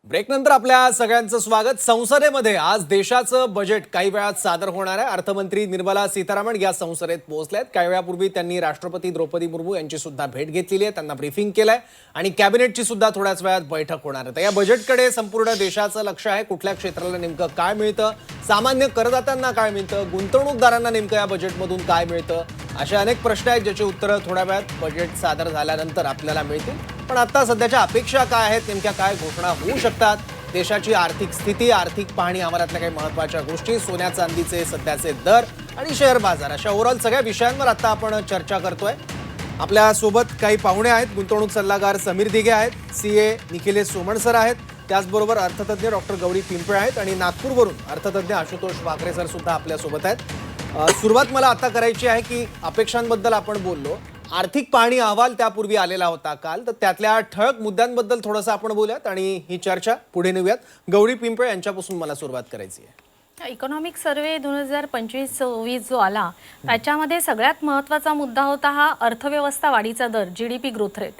ब्रेकनंतर आपल्या सगळ्यांचं स्वागत. संसदेमध्ये आज देशाचं बजेट काही वेळात सादर होणार आहे. अर्थमंत्री निर्मला सीतारामन या संसदेत पोहोचल्यात. काही वेळापूर्वी त्यांनी राष्ट्रपती द्रौपदी मुर्मू यांची सुद्धा भेट घेतलेली आहे, त्यांना ब्रीफिंग केलंय आणि कॅबिनेटची सुद्धा थोड्याच वेळात बैठक होणार आहे. तर या बजेटकडे संपूर्ण देशाचं लक्ष आहे. कुठल्या क्षेत्राला नेमकं काय मिळतं, सामान्य करदात्यांना काय मिळतं, गुंतवणूकदारांना नेमकं या बजेटमधून काय मिळतं, असे अनेक प्रश्न आहेत ज्याची उत्तरं थोड्या वेळात बजेट सादर झाल्यानंतर आपल्याला मिळतील. पण आता सध्याच्या अपेक्षा काय आहेत, नेमक्या काय घोषणा होऊ शकतात, देशाची आर्थिक स्थिती, आर्थिक पाहणी, आम्हालातल्या काही महत्त्वाच्या गोष्टी, सोन्या चांदीचे सध्याचे दर आणि शेअर बाजार, अशा ओव्हरऑल सगळ्या विषयांवर आता आपण चर्चा करतोय. आपल्या सोबत काही पाहुणे आहेत. गुंतवणूक सल्लागार समीर दिघे आहेत, सीए निखिलेश सोमणसर आहेत, त्याचबरोबर अर्थतज्ञ डॉक्टर गौरी पिंपळे आहेत आणि नागपूरवरून अर्थतज्ञ आशुतोष वाकरे सर सुद्धा आपल्या सोबत आहेत. सुरुवात मला आता करायची आहे की अपेक्षांबद्दल आपण बोललो, आर्थिक पाहणी अहवाल त्यापूर्वी आलेला होता काल, तर त्यातल्या ठळक मुद्द्यांबद्दल थोडंसं आपण बोलूयात आणि ही चर्चा पुढे नेऊयात. गौरी पिंपळे यांच्यापासून मला सुरुवात करायची आहे. इकॉनॉमिक सर्वे 2025-26 जो आला त्याच्यामध्ये सगळ्यात महत्त्वाचा मुद्दा होता हा अर्थव्यवस्था वाढीचा दर, GDP growth rate.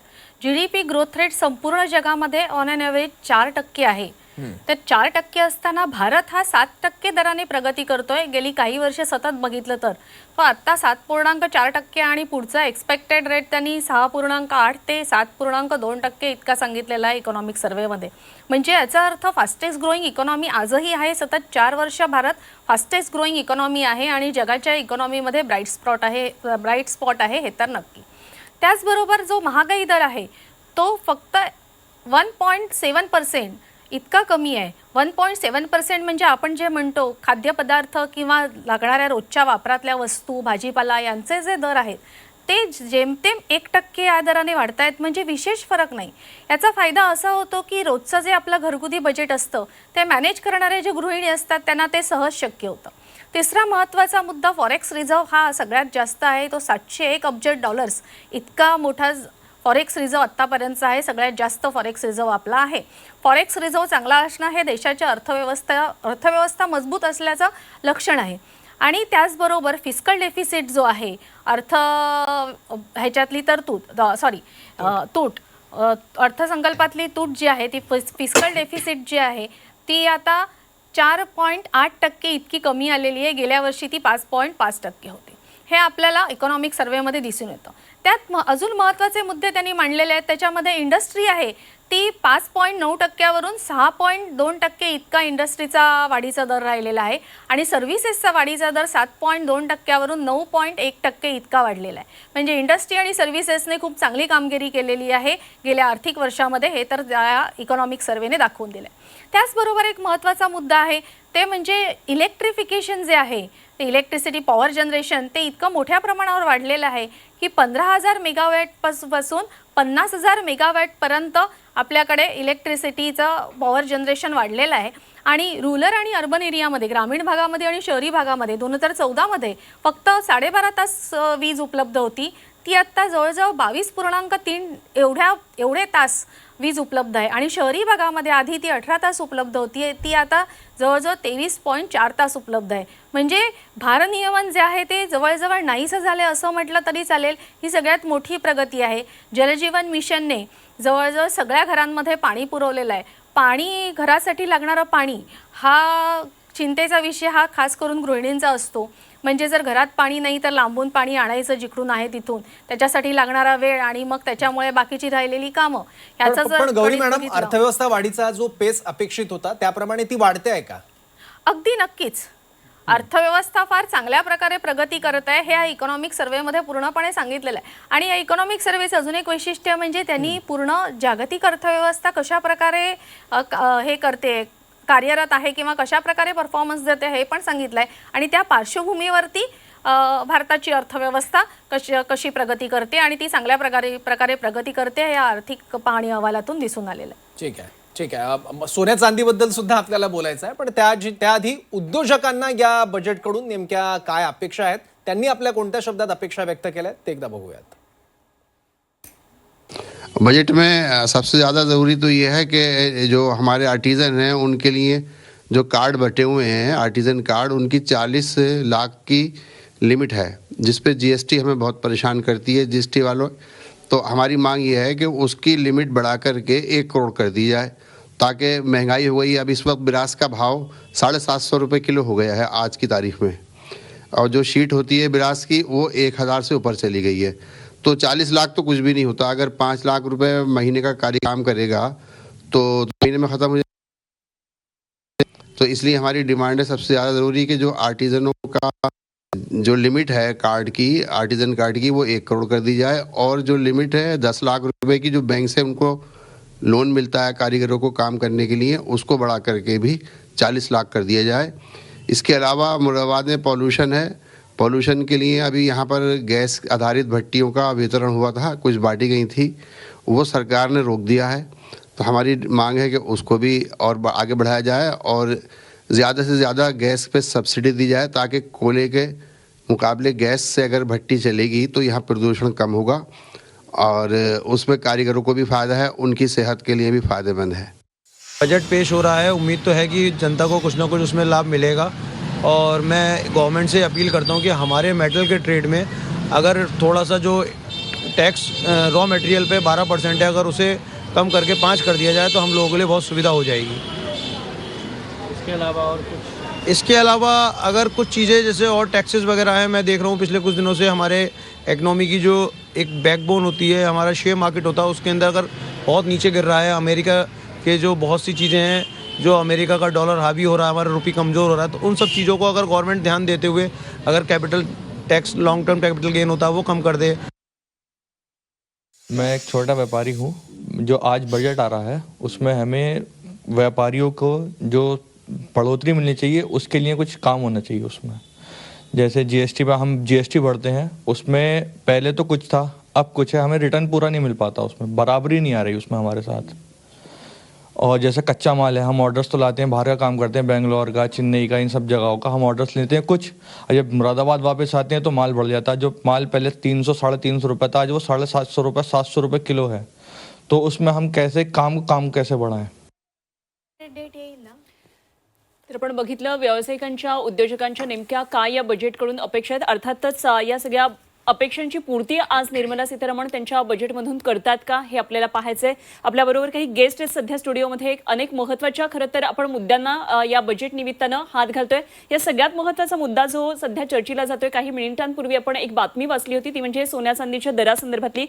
GDP growth rate संपूर्ण जगामध्ये ऑन एन ॲव्हरेज 4% आहे. तर 4% असताना भारत हा 7% दराने प्रगती करतोय. गेली काही वर्ष सतत बघितलं तर तो आत्ता 7.4% आणि पुढचा एक्सपेक्टेड रेट त्यांनी 6.8 ते 7.2% इतका सांगितलेला आहे इकॉनॉमिक सर्वेमध्ये. म्हणजे याचा अर्थ फास्टेस्ट ग्रोईंग इकॉनॉमी आजही आहे. सतत 4 वर्ष भारत फास्टेस्ट ग्रोईंग इकॉनॉमी आहे आणि जगाच्या इकॉनॉमीमध्ये ब्राईट स्पॉट आहे हे तर नक्की. त्याचबरोबर जो महागाई दर आहे तो फक्त 1.7% इतका कमी आहे. 1.7% म्हणजे आपण जे म्हणतो खाद्यपदार्थ किंवा लागणाऱ्या रोजच्या वापरातल्या वस्तू, भाजीपाला यांचे जे दर आहेत ते जेमतेम 1% या दराने वाढत आहेत. म्हणजे विशेष फरक नाही. याचा फायदा असा होतो की रोजचं जे आपलं घरगुती बजेट असतं ते मॅनेज करणारे जे गृहिणी असतात त्यांना ते सहज शक्य होतं. तिसरा महत्त्वाचा मुद्दा फॉरेक्स रिझर्व हा सगळ्यात जास्त आहे. तो $701 अब्ज इतका मोठा फॉरेक्स रिझर्व आत्तापर्यंतचा आहे. सगळ्यात जास्त फॉरेक्स रिझर्व आपला आहे. फॉरेक्स रिझर्व चांगला असणं हे देशाच्या अर्थव्यवस्था मजबूत असल्याचं लक्षण आहे. आणि त्याचबरोबर फिस्कल डेफिसिट जो आहे, ह्याच्यातली तूट, अर्थसंकल्पातली तूट जी आहे ती फिस्कल डेफिसिट जी आहे ती आता 4.8% इतकी कमी आलेली आहे. गेल्या वर्षी ती 5.5% होती. हे आपल्याला इकॉनॉमिक सर्वेमध्ये दिसून येतं. त्यात अजून महत्त्वाचे मुद्दे त्यांनी मांडलेले आहेत. त्याच्यामध्ये इंडस्ट्री आहे ती 5.9% वरून 6.2% इतका इंडस्ट्रीचा वाढीचा दर राहिलेला आहे आणि सर्व्हिसेसचा वाढीचा दर 7.2% वरून 9.1% इतका वाढलेला आहे. म्हणजे इंडस्ट्री आणि सर्व्हिसेसने खूप चांगली कामगिरी केलेली आहे गेल्या आर्थिक वर्षामध्ये, हे तर त्या इकॉनॉमिक सर्वेने दाखवून दिलं आहे. त्याचबरोबर एक महत्त्वाचा मुद्दा आहे ते म्हणजे इलेक्ट्रिफिकेशन जे आहे, ते इलेक्ट्रिसिटी पॉवर जनरेशन ते इतकं मोठ्या प्रमाणावर वाढलेलं आहे की 15,000 मेगावॅटपासून 50,000 मेगावॅटपर्यंत आपल्याकडे इलेक्ट्रिसिटीचं पॉवर जनरेशन वाढलेलं आहे. आणि रूरल आणि अर्बन एरियामध्ये, ग्रामीण भागामध्ये आणि शहरी भागामध्ये 2014मध्ये फक्त 12.5 तास वीज उपलब्ध होती. ती आत्ता जवळजवळ 22.3 एवढे तास वीज उपलब्ध आहे. आणि शहरी भागामध्ये आधी ती 18 तास उपलब्ध होती, ती आता जवळजवळ 23.4 तास उपलब्ध आहे. म्हणजे भारनियमन जे आहे ते जवळजवळ नाहीसं झाले असं म्हटलं तरी चालेल. ही सगळ्यात मोठी प्रगती आहे. जलजीवन मिशनने जवळजवळ सगळ्या घरांमध्ये पाणी पुरवलेलं आहे. पाणी, घरासाठी लागणारं पाणी हा चिंतेचा विषय हा खास करून गृहिणींचा असतो. म्हणजे जर घरात पाणी नाही तर लांबून पाणी आणायचं जिकडून आहे तिथून, त्याच्यासाठी लागणारा वेळ आणि मग त्याच्यामुळे बाकीची राहिलेली कामं याचा पण गौरी मॅडम, अर्थव्यवस्था वाढीचा जो पेस अपेक्षित होता त्याप्रमाणे ती वाढते आहे का? अगदी नक्कीच. अर्थव्यवस्था फार चांगल्या प्रकारे प्रगती करत आहे हे या इकॉनॉमिक सर्वेमध्ये पूर्णपणे सांगितलेलं आहे. आणि या इकॉनॉमिक सर्वेचं अजून एक वैशिष्ट्य म्हणजे त्यांनी पूर्ण जागतिक अर्थव्यवस्था कशा प्रकारे हे करते, कार्यरत आहे किंवा कशा प्रकारे परफॉर्मन्स देते हे पण सांगितलं आहे. आणि त्या पार्श्वभूमीवरती भारताची अर्थव्यवस्था कशी प्रगती करते आणि ती चांगल्या प्रकारे प्रगती करते हे या आर्थिक पाहणी अहवालातून दिसून आलेलं आहे. ठीक आहे. सोन्या चांदीबद्दल सुद्धा आपल्याला बोलायचं आहे, पण त्याआधी उद्योजकांना या बजेटकडून नेमक्या काय अपेक्षा आहेत, त्यांनी आपल्या कोणत्या शब्दात अपेक्षा व्यक्त केल्या ते एकदा बघूयात. बजट में सबसे ज़्यादा ज़रूरी तो ये है कि जो हमारे आर्टिज़न हैं उनके लिए जो कार्ड बटे हुए हैं, आर्टिज़न कार्ड, उनकी 40 लाख की लिमिट है, जिस पे जीएसटी हमें बहुत परेशान करती है जीएसटी वालों. तो हमारी मांग ये है कि उसकी लिमिट बढ़ा करके 1 करोड़ कर दी जाए ताकि महंगाई हो गई। अब इस वक्त बिरास का भाव 750 रुपये किलो हो गया है आज की तारीख में, और जो शीट होती है बिरास की वो 1000 से ऊपर चली गई है। तो 40 लाख तो कुछ भी नहीं होता। अगर 5 लाख रुपए महीने का कार्य काम करेगा तो महीने में ख़त्म हो जाए। तो इसलिए हमारी डिमांड है सबसे ज़्यादा ज़रूरी कि जो आर्टिज़नों का जो लिमिट है कार्ड की, आर्टिज़न कार्ड की, वो 1 करोड़ कर दी जाए, और जो लिमिट है 10 लाख रुपए की जो बैंक से उनको लोन मिलता है कारीगरों को काम करने के लिए, उसको बढ़ा करके भी 40 लाख कर दिया जाए। इसके अलावा मुरादाबाद में पॉल्यूशन है। पॉल्यूशन के लिए अभी यहाँ पर गैस आधारित भट्टियों का वितरण हुआ था, कुछ बांटी गई थी, वो सरकार ने रोक दिया है। तो हमारी मांग है कि उसको भी और आगे बढ़ाया जाए और ज़्यादा से ज़्यादा गैस पे सब्सिडी दी जाए, ताकि कोयले के मुकाबले गैस से अगर भट्टी चलेगी तो यहाँ प्रदूषण कम होगा और उसमें कारीगरों को भी फ़ायदा है, उनकी सेहत के लिए भी फ़ायदेमंद है। बजट पेश हो रहा है, उम्मीद तो है कि जनता को कुछ ना कुछ उसमें लाभ मिलेगा, और मैं गवर्नमेंट से अपील करता हूँ कि हमारे मेटल के ट्रेड में अगर थोड़ा सा जो टैक्स रॉ मटेरियल पे 12% है, अगर उसे कम करके 5 कर दिया जाए तो हम लोगों के लिए बहुत सुविधा हो जाएगी। इसके अलावा अगर कुछ चीज़ें जैसे और टैक्सेस वगैरह हैं, मैं देख रहा हूँ पिछले कुछ दिनों से हमारे इकनॉमी की जो एक बैकबोन होती है, हमारा शेयर मार्केट होता है, उसके अंदर अगर बहुत नीचे गिर रहा है। अमेरिका के जो बहुत सी चीज़ें हैं, जो अमेरिका का डॉलर हावी हो रहा है, हमारा रुपये कमज़ोर हो रहा है, तो उन सब चीज़ों को अगर गवर्नमेंट ध्यान देते हुए अगर capital tax, long term capital gain होता है, वो कम कर दे। मैं एक छोटा व्यापारी हूँ। जो आज बजट आ रहा है उसमें हमें व्यापारियों को जो बढ़ोतरी मिलनी चाहिए उसके लिए कुछ काम होना चाहिए उसमें। जैसे जीएसटी पर हम जीएसटी भरते हैं, उसमें पहले तो कुछ था, अब कुछ है, हमें रिटर्न पूरा नहीं मिल पाता, उसमें बराबरी नहीं आ रही उसमें हमारे साथ। और जैसे कच्चा माल है, हम ऑर्डर्स तो लाते हैं, बाहर का काम करते हैं, बेंगलोर का, चेन्नई का, इन सब जगहों का हम ऑर्डर्स लेते हैं कुछ, और जब मुरादाबाद वापस आते हैं तो माल बढ़ जाता है। जो माल पहले 300 350 रुपये था, आज वो 750 रुपये 700 रुपये किलो है। तो उसमें हम कैसे काम कैसे बढ़ाएं? तर आपण बघितलं व्यावसायिकांच्या, उद्योजकांच्या नेमक्या काय या बजेटकडून अपेक्षा आहेत. अर्थातच या सगळ्या अपेक्षांची पूर्ती आज निर्मला सीतारामन त्यांच्या बजेटमधून करतात का हे आपल्याला पाहायचंय. आपल्याबरोबर काही गेस्ट आहेत सध्या स्टुडिओमध्ये. अनेक महत्त्वाच्या खरं तर आपण मुद्द्यांना या बजेट निमित्तानं हात घालतोय. या सगळ्यात महत्त्वाचा मुद्दा जो सध्या चर्चेला जातोय, काही मिनिटांपूर्वी आपण एक बातमी वाचली होती, ती म्हणजे सोन्या चांदीच्या दरासंदर्भातली.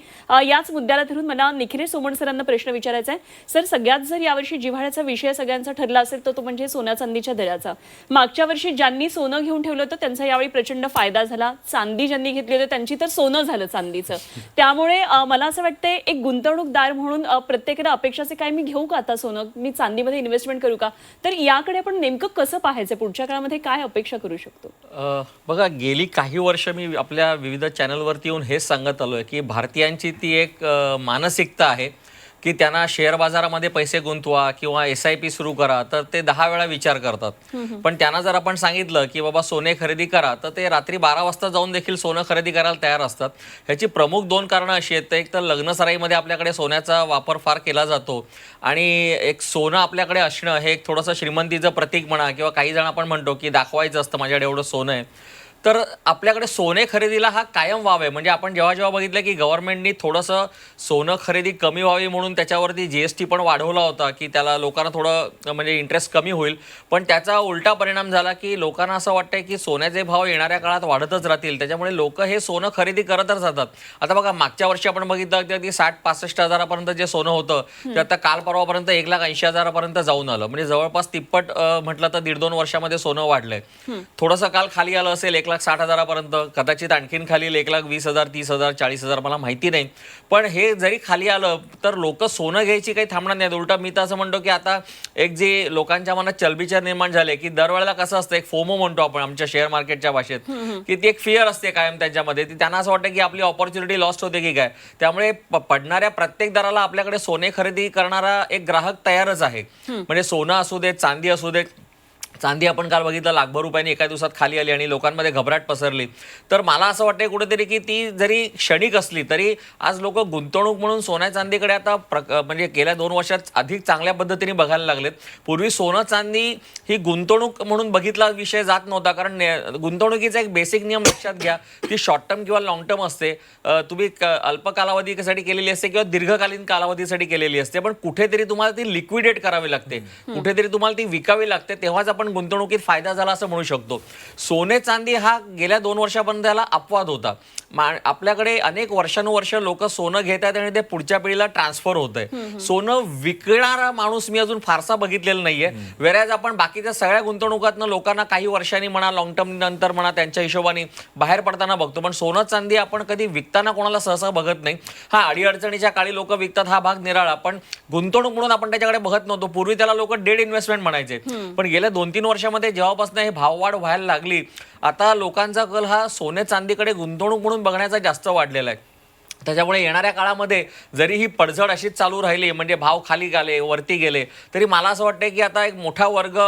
याच मुद्द्याला धरून मला निखिल सोमण सरांना प्रश्न विचारायचा आहे. सर, सगळ्यात जर यावर्षी जिव्हाळ्याचा विषय सगळ्यांचा ठरला असेल तर तो म्हणजे सोन्या चांदीच्या दराचा. मागच्या वर्षी ज्यांनी सोनं घेऊन ठेवलं होतं त्यांचा यावेळी प्रचंड फायदा झाला. चांदी ज्यांनी घेतली होती त्यांची तर सोनं झालं चांदीचं. त्यामुळे मला असं वाटतंय एक गुंतवणूकदार म्हणून प्रत्येकाला अपेक्षा आहे काय मी घेऊ का आता सोनं, मी चांदीमध्ये इन्व्हेस्टमेंट करू का. तर याकडे आपण नेमकं कसं पाहायचं, पुढच्या काळामध्ये काय अपेक्षा करू शकतो. बघा, गेली काही वर्ष मी आपल्या विविध चॅनलवरती येऊन हेच सांगत आलोय की भारतीयांची ती एक मानसिकता आहे की त्यांना शेअर बाजारामध्ये पैसे गुंतवा किंवा SIP सुरू करा तर ते 10 वेळा विचार करतात. पण त्यांना जर आपण सांगितलं की बाबा सोने खरेदी करा तर ते रात्री 12 वाजता जाऊन देखील सोनं खरेदी करायला तयार असतात. ह्याची प्रमुख 2 कारणं अशी आहेत. एक तर लग्नसराईमध्ये आपल्याकडे सोन्याचा वापर फार केला जातो आणि एक सोनं आपल्याकडे असणं हे एक थोडंसं श्रीमंतीचं प्रतीक म्हणा, किंवा काही जण आपण म्हणतो की दाखवायचं असतं माझ्याकडे एवढं सोनं आहे. तर आपल्याकडे सोने खरेदीला हा कायम वाव आहे. म्हणजे आपण जेव्हा बघितलं की गव्हर्नमेंटनी थोडंसं सोनं खरेदी कमी व्हावी म्हणून त्याच्यावरती GST पण वाढवला होता की त्याला लोकांना थोडं म्हणजे इंटरेस्ट कमी होईल. पण त्याचा उलटा परिणाम झाला की लोकांना असं वाटतंय की सोन्याचे भाव येणाऱ्या काळात वाढतच राहतील, त्याच्यामुळे लोक हे सोनं खरेदी करतच जातात. आता बघा, मागच्या वर्षी आपण बघितलं की 60-65 हजारापर्यंत जे सोनं होतं ते आता काल परवापर्यंत 1,80,000 जाऊन आलं. म्हणजे जवळपास तिप्पट म्हटलं तर 1.5-2 वर्षामध्ये सोनं वाढलंय. थोडंसं काल खाली आलं असेल 1,60,000 कदाचित आणखीन खाली 1,20,000 30,000 40,000 मला माहिती नाही. पण हे जरी खाली आलं तर लोक सोनं घ्यायची काही थांबणार नाहीत. उलटा मी तर असं म्हणतो की आता एक जे लोकांच्या मनात चलबिचल निर्माण झाले की दरवेळेला कसं असतं, एक फोमो म्हणतो आपण आमच्या शेअर मार्केटच्या भाषेत, की ती एक फिअर असते कायम त्यांच्यामध्ये. ती त्यांना असं वाटतं की आपली ऑपॉर्च्युनिटी लॉस्ट होते की काय. त्यामुळे पडणाऱ्या प्रत्येक दराला आपल्याकडे सोने खरेदी करणारा एक ग्राहक तयारच आहे. म्हणजे सोनं असू देत, चांदी असू देत, चांदी आपण काल बघितलं लाखभर रुपयांनी एका दिवसात खाली आली आणि लोकांमध्ये घबराट पसरली. तर मला असं वाटतं कुठेतरी की ती जरी क्षणिक असली तरी आज लोक गुंतवणूक म्हणून सोन्या चांदीकडे आता म्हणजे गेल्या 2 वर्षात अधिक चांगल्या पद्धतीने बघायला लागलेत. पूर्वी सोनं चांदी ही गुंतवणूक म्हणून बघितला विषय जात नव्हता, कारण गुंतवणुकीचा एक बेसिक नियम लक्षात घ्या, ती शॉर्ट टर्म किंवा लॉंग टर्म असते. तुम्ही अल्प कालावधीसाठी केलेली असते किंवा दीर्घकालीन कालावधीसाठी केलेली असते, पण कुठेतरी तुम्हाला ती लिक्विडेट करावी लागते, कुठेतरी तुम्हाला ती विकावी लागते, तेव्हाच आपण गुंतवणुकीत फायदा झाला असं म्हणू शकतो. सोने चांदी हा गेल्या 2 वर्षापर्यंत याला अपवाद होता. आपल्याकडे अनेक वर्षानुवर्ष लोक सोनं घेत आहेत आणि ते पुढच्या पिढीला ट्रान्सफर होत आहे. सोनं विकणारा माणूस मी अजून फारसा बघितलेला नाहीये. वेळेस आपण बाकीच्या सगळ्या गुंतवणुकातनं लोकांना काही वर्षांनी म्हणा, लॉंग टर्म नंतर म्हणा, त्यांच्या हिशोबाने बाहेर पडताना बघतो, पण सोनं चांदी आपण कधी विकताना कोणाला सहसा बघत नाही. हा, अडीअडचणीच्या काळी लोक विकतात, हा भाग निराळा, पण गुंतवणूक म्हणून आपण त्याच्याकडे बघत नव्हतो. पूर्वी त्याला लोक डेड इन्व्हेस्टमेंट म्हणायचे, पण गेल्या 2-3 वर्षामध्ये जेव्हापासून हे भाववाढ व्हायला लागली, आता लोकांचा कल हा सोने चांदीकडे गुंतवणूक म्हणून बघण्याचा जास्त वाढलेला आहे. त्याच्यामुळे येणाऱ्या काळामध्ये जरी ही पडझड अशीच चालू राहिली, म्हणजे भाव खाली गेले वरती गेले, तरी मला असं वाटतं की आता एक मोठा वर्ग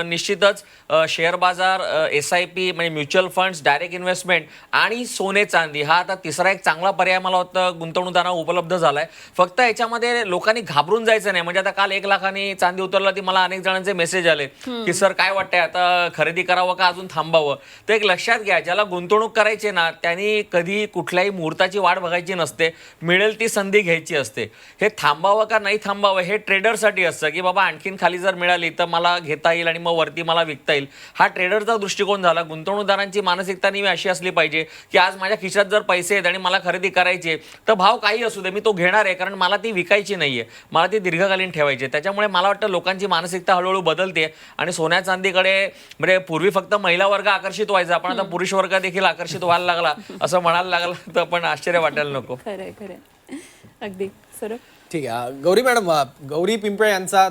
निश्चितच शेअर बाजार, SIP म्हणजे म्युच्युअल फंड्स, डायरेक्ट इन्व्हेस्टमेंट आणि सोने चांदी हा आता तिसरा एक चांगला पर्याय मला वाटतं गुंतवणूकदारांना उपलब्ध झालाय. फक्त याच्यामध्ये लोकांनी घाबरून जायचं नाही. म्हणजे आता काल 1 लाखांनी चांदी उतरला, ती मला अनेक जणांचे मेसेज आले की सर काय वाटतंय, आता खरेदी करावं का अजून थांबावं. तर एक लक्षात घ्या, ज्याला गुंतवणूक करायची ना त्यांनी कधी कुठल्याही मुहूर्ताची वाट बघायची नसते, मिळेल ती संधी घ्यायची असते. हे थांबावं का नाही थांबावं हे ट्रेडरसाठी असतं, की बाबा आणखीन खाली जर मिळाली तर मला घेता येईल आणि मग वरती मला विकता येईल. हा ट्रेडरचा दृष्टिकोन झाला. गुंतवणूकदारांची मानसिकता नेहमी अशी असली पाहिजे की आज माझ्या खिशात जर पैसे आहेत आणि मला खरेदी करायची आहे तर भाव काही असू दे मी तो घेणार आहे, कारण मला ती विकायची नाहीये, मला ती दीर्घकालीन ठेवायची. त्याच्यामुळे मला वाटतं लोकांची मानसिकता हळूहळू बदलते आणि सोन्या चांदीकडे म्हणजे पूर्वी फक्त महिला वर्ग आकर्षित व्हायचा, पण आता पुरुष वर्ग देखील आकर्षित व्हायला लागला असं म्हणायला लागला तर पण आश्चर्य वाटायला नको. खरंय खरंय, अगदी सर. ठीक आहे. गौरी मॅडम, गौरी पिंपळे यांचा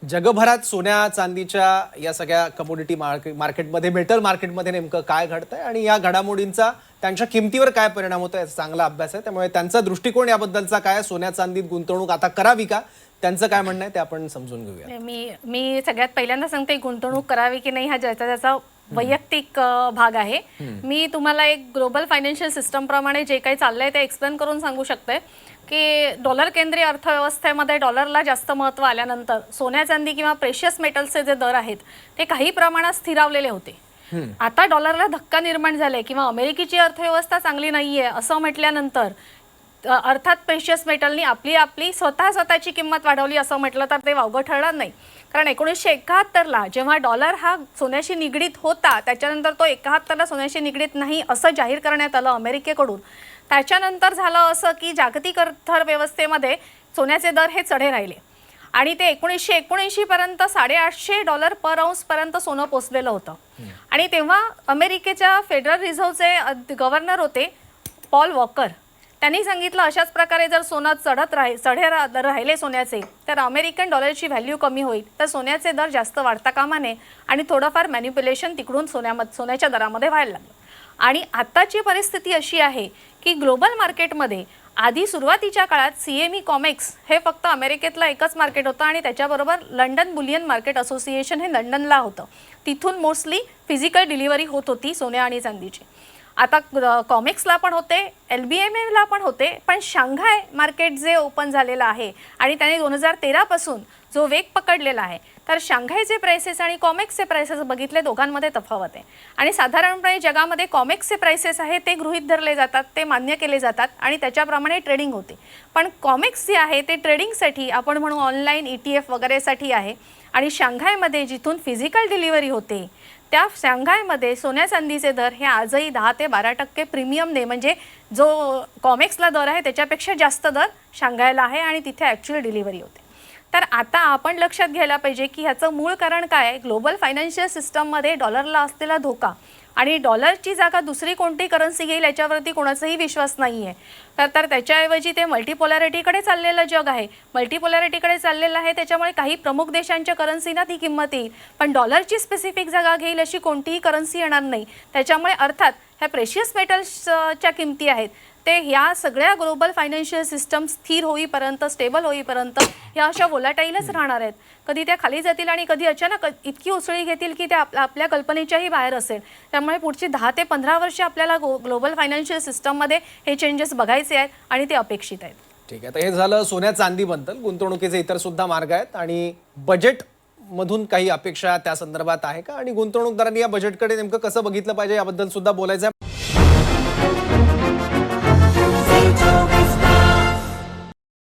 जगभरात सोन्या चांदीच्या या सगळ्या कमोडिटी मार्केटमध्ये, मेटल मार्केटमध्ये नेमकं काय घडतंय आणि या घडामोडींचा त्यांच्या किमतीवर काय परिणाम होतो याचा चांगला अभ्यास आहे. त्यामुळे त्यांचा दृष्टिकोन याबद्दलचा काय, सोन्या चांदीत गुंतवणूक आता करावी का, त्यांचं काय म्हणणं आहे ते आपण समजून घेऊया. मी सगळ्यात पहिल्यांदा सांगते, गुंतवणूक करावी की नाही हा त्याचा वैयक्तिक भाग आहे. मी तुम्हाला एक ग्लोबल फायनान्शियल सिस्टम प्रमाणे जे काही चाललंय ते एक्सप्लेन करून सांगू शकते की डॉलर केंद्रीय अर्थव्यवस्थेमध्ये डॉलरला जास्त महत्त्व आल्यानंतर सोन्या चांदी किंवा प्रेशियस मेटल्सचे जे दर आहेत ते काही प्रमाणात स्थिरावलेले होते. आता डॉलरला धक्का निर्माण झालाय किंवा अमेरिकेची अर्थव्यवस्था चांगली नाहीये असं म्हटल्यानंतर अर्थात प्रेशियस मेटलनी आपली स्वतःची किंमत वाढवली असं म्हटलं तर ते वावगं ठरणार नाही. कारण 1971ला जेव्हा डॉलर हा सोन्याशी निगडीत होता, त्याच्यानंतर तो 71ला सोन्याशी निगडीत नाही असं जाहीर करण्यात आलं अमेरिकेकडून. त्याच्यानंतर झालं असं की जागतिक अर्थव्यवस्थेमध्ये सोन्याचे दर हे चढे राहिले आणि ते 1979 पर्यंत $850 पर औंस पर्यंत सोनं पोचलेलं होतं. आणि तेव्हा अमेरिकेच्या फेडरल रिझर्व्हचे गव्हर्नर होते पॉल वॉकर. त्यांनी सांगितलं अशाच प्रकारे जर सोनं चढे राहिले सोन्याचे तर अमेरिकन डॉलरची व्हॅल्यू कमी होईल, तर सोन्याचे दर जास्त वाढता कामा नये आणि थोडंफार मॅन्युप्युलेशन तिकडून सोन्याच्या दरामध्ये व्हायला लागलं. आणि आत्ताची परिस्थिती अशी आहे की ग्लोबल मार्केटमध्ये आधी सुरुवातीच्या काळात CME कॉमेक्स हे फक्त अमेरिकेतलं एकच मार्केट होतं आणि त्याच्याबरोबर लंडन बुलियन मार्केट असोसिएशन हे लंडनला होतं. तिथून मोस्टली फिजिकल डिलिव्हरी होत होती सोन्या आणि चांदीची. आता कॉमेक्सला पण होते, LBMAला पण होते, पण शांघाय मार्केट जे ओपन झालेलं आहे आणि त्याने 2013 पासून जो वेग पकडलेला आहे, तर शांघायचे प्राइसेस आणि कॉमेक्सचे प्राइसेस बघितले दोघांमध्ये तफावत आहे. आणि साधारणपणे जगामध्ये कॉमेक्सचे प्राइसेस आहे ते गृहीत धरले जातात, ते मान्य केले जातात आणि त्याच्याप्रमाणे ट्रेडिंग होते. पण कॉमेक्स जे आहे ते ट्रेडिंगसाठी आपण म्हणू ऑनलाईन ETF वगैरेसाठी आहे. आणि शांघायमध्ये जिथून फिजिकल डिलिव्हरी होते त्या शांघायमध्ये सोन्या चांदीचे दर हे आजही 10 ते 12% प्रीमियमने, म्हणजे जो कॉमेक्सला दर आहे त्याच्यापेक्षा जास्त दर शांघायला आहे आणि तिथे ॲक्च्युअल डिलिव्हरी होते. तर आता आपण लक्षात घ्यायला पाहिजे की ह्याचं मूळ कारण काय आहे. ग्लोबल फायनान्शियल सिस्टममध्ये डॉलरला असलेला धोका आणि डॉलरची जागा दुसरी कोणती करन्सी घेईल याच्यावरती कोणाचाही विश्वास नाही आहे. तर त्याच्याऐवजी ते मल्टीपोलॅरिटीकडे चाललेलं जग आहे. मल्टीपोलॅरिटीकडे चाललेलं आहे त्याच्यामुळे काही प्रमुख देशांच्या करन्सीना ती किंमत येईल, पण डॉलरची स्पेसिफिक जागा घेईल अशी कोणतीही करन्सी येणार नाही. त्याच्यामुळे अर्थात ह्या प्रेशियस मेटल्सच्या किमती आहेत ते ह्या सगळ्या ग्लोबल फायनान्शियल सिस्टम स्थिर होईपर्यंत, स्टेबल होईपर्यंत ह्या अशा व्होलाटाईलच राहणार आहेत. कधी त्या खाली जातील आणि कधी अचानक इतकी उसळी घेतील की त्या आपल्या कल्पनेच्याही बाहेर असेल. त्यामुळे पुढची 10 ते 15 वर्षे आपल्याला ग्लोबल फायनान्शियल सिस्टममध्ये हे चेंजेस बघायचे आहेत आणि ते अपेक्षित आहेत. ठीक आहे, तर हे झालं सोन्या चांदीबद्दल. गुंतवणुकीचे इतर सुद्धा मार्ग आहेत आणि बजेट मधून काही अपेक्षा त्या संदर्भात आहे का, आणि गुंतवणूकदारांनी या बजेटकडे नेमकं कसं बघितलं पाहिजे याबद्दल सुद्धा बोलायचं आहे.